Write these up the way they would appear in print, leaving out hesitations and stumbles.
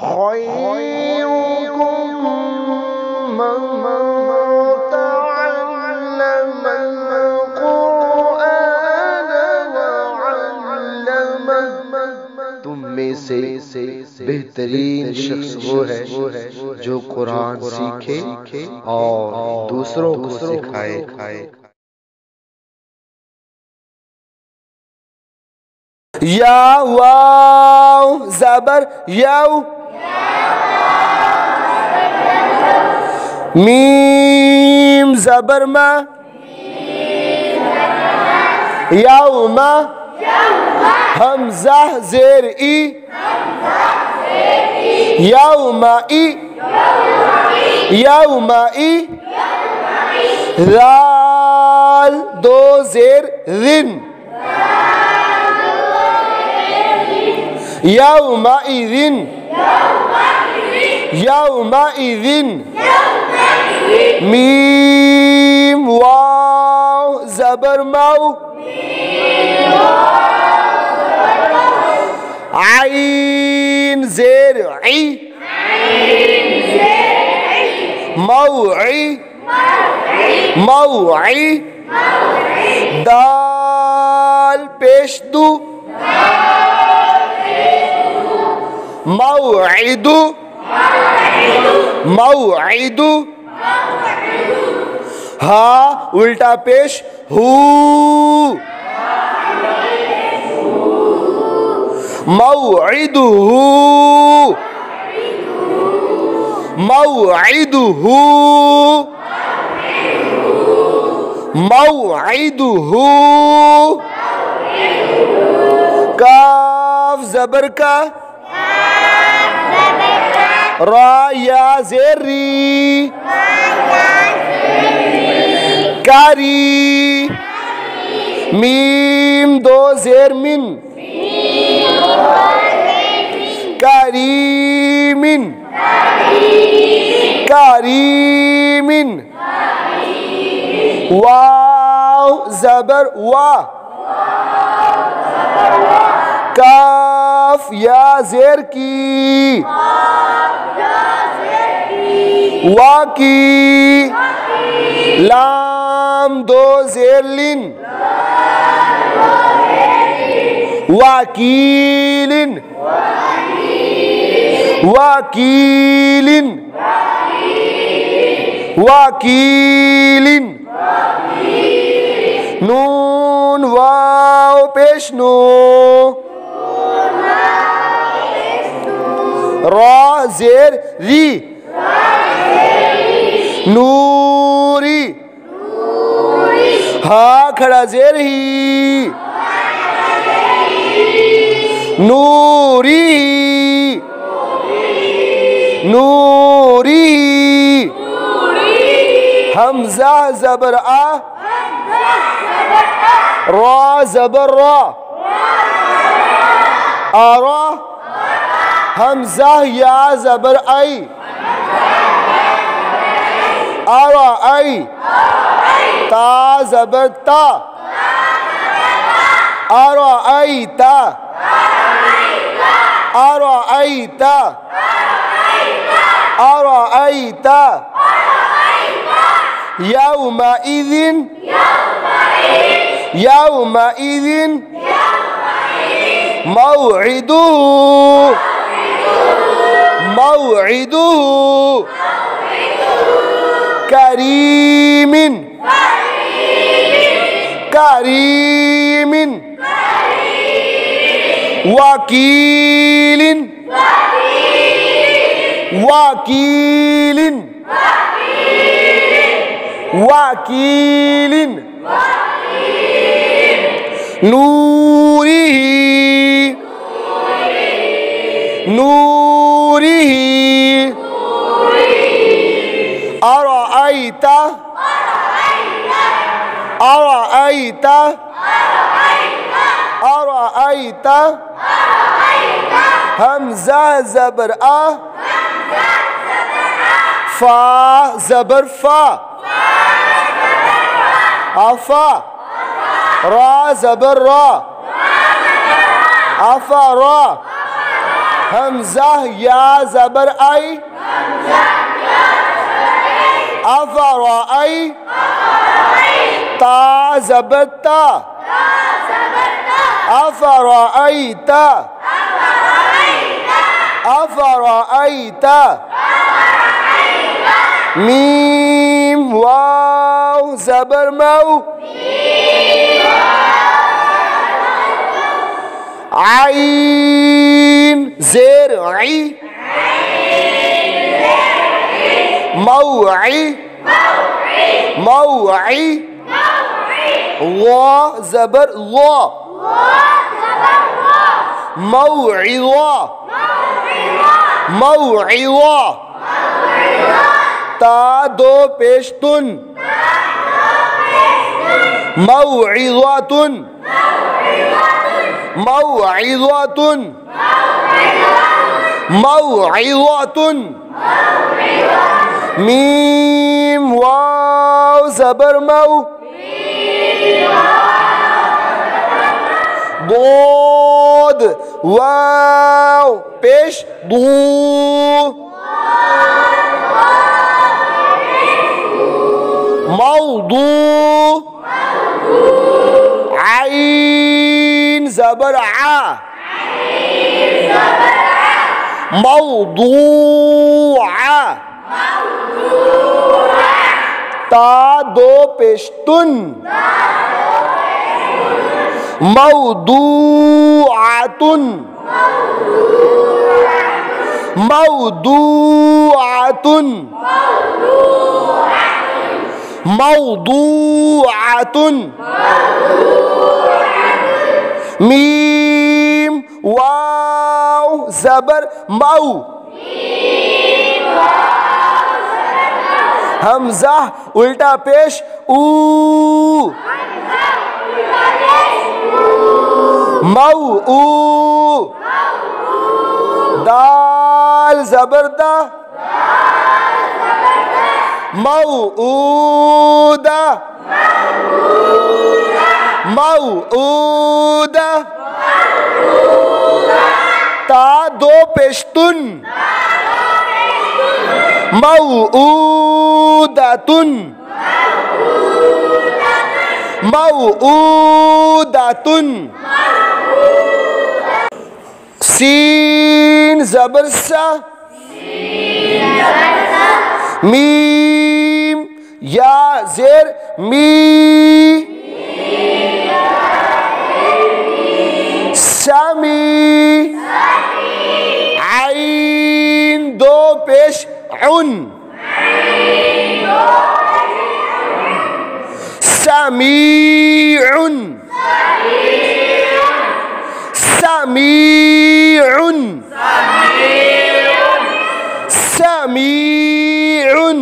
खैरुकुम मन तअल्लम अल-कुरआन वअल्लमह। तुम में से बेहतरीन शख्स वो है जो कुरान सीखे और दूसरों को सिखाए। या वाव ज़बर याव, मीम ज़बर मा, यौमा, हमज़ा ज़ेर ई, यौमाई, यौमाई, राल दो ज़ेर रिन, यौमाइज़िन, यौमाइज़िन, मीम वाव ज़बर माउ, आइन ज़ेर ई, मौई, मौई, दाल पेश दू, मौइदु, मौइदु, हा उल्टा पेश हू, मौइदुहु, मौइदुहु, मौइदुहु, काफ ज़बर का, रा या ज़ेरी, कारी, मीम दो ज़ेर मिन, कारीमिन, कारीमिन, वाव ज़बर वा, काफ या ज़ेर की, वाकी, लाम दो ज़ेर लिन, वाकीलिन, वाकीलिन, वाकीलिन, नून वाव पेश नो, रा ज़ेर री, नूरी, हा खड़ा ज़ेर ही, नूरी, नूरी, हमज़ा ज़बर आ, रा ज़बर रा, आरा, हमज़ा या ज़बर आई, आरा आई, ता ज़बर ता, आरा आई ता, आरा आई ता, आरा आई ता, यौमाइज़िन, यौमाइज़िन, मौइदुहु, मौइदुहु, करीमिन, करीमिन, वकीलिन, वकीलिन, वकीलिन, नूरिही, नूरिही, अराअयता, अराअयता, अराअयता, हमज़ा ज़बर आ, फा ज़बर फा, आफा, रा ज़बर रा, आफा रा, हमजा या ज़बर आई, अफ़राई, ता ज़बर ता, अफ़राईता, अफ़राईता, मीम वाव ज़बर मऊ, आइन ज़ेर आई, मौई, मौई, वा ज़बर वा, मौइज़ा, मौइज़ा, ता दो पेश तुन, मौइज़ातुन, मौइज़ातुन, मौइज़ातुन, मीम वाव ज़बर मऊ, दोद वाव पेश दू, मौदू, आइन ज़बर आ, मौदूआ, ता दो पेश्तुन, मौदूआतुन, मौदूआतुन, मौदूआतुन, मीम वाव ज़बर मऊ, हमजा उल्टा पेश ऊ, मऊ ऊ, दाल ज़बर दा, मऊदा, मऊदा, ता दो पेश्तुन, मऊदातुन, मऊदातुन, सीन ज़बर सा, मीम या ज़ेर मी, सामी, आइन दो पेश उन, समीउन, समीउन, समीउन,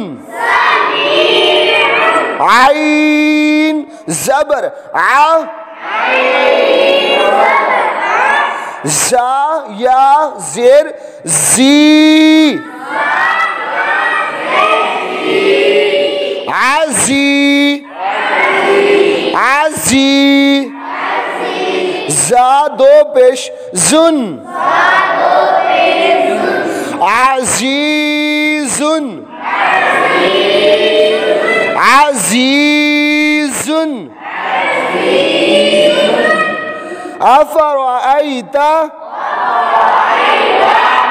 आइन ज़बर आ, जा या ज़ेर जी, आजी, आजी, जा दो पेश जुन, आजीजुन, आजीजुन, अफ़राईता,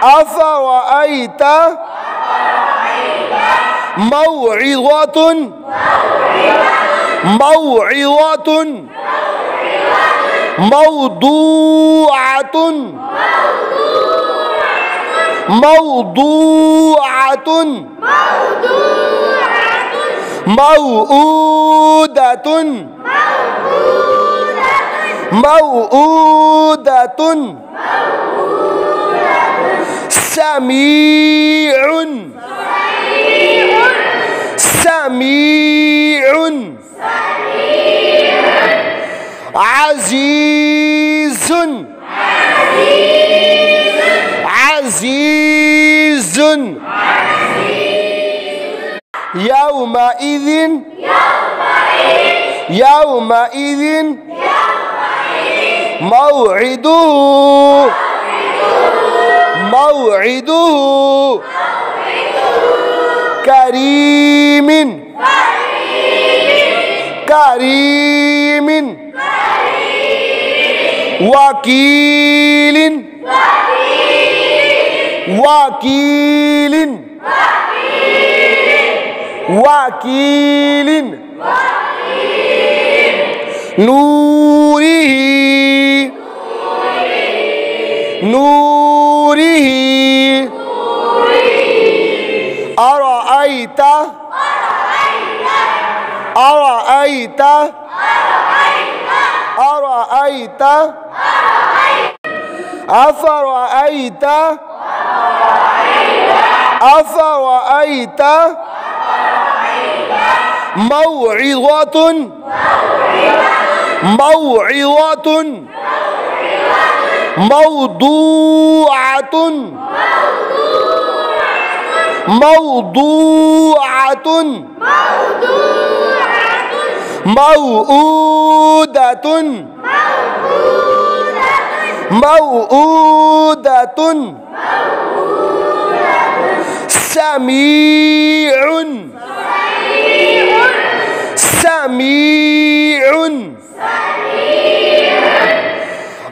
अफ़राईता, मौइज़ातुन, मौइज़ातुन, मौदूआतुन, मौदूआतुन, मऊदातुन, मऊदातुन, समीउन, समीउन, आजीजुन, आजीजुन, यौमइज़िन, यौमइज़िन, मौइदुहु, موعده كريم كريم وكيل وكيل وكيل نوره نوره أرأيت أرأيت أرأيت أفرأيت أفرأيت موعظة موعظة موضوعة موضوعة موؤودة موؤودة سميع سميع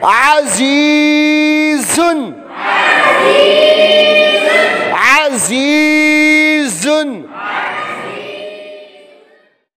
عزيز عزيز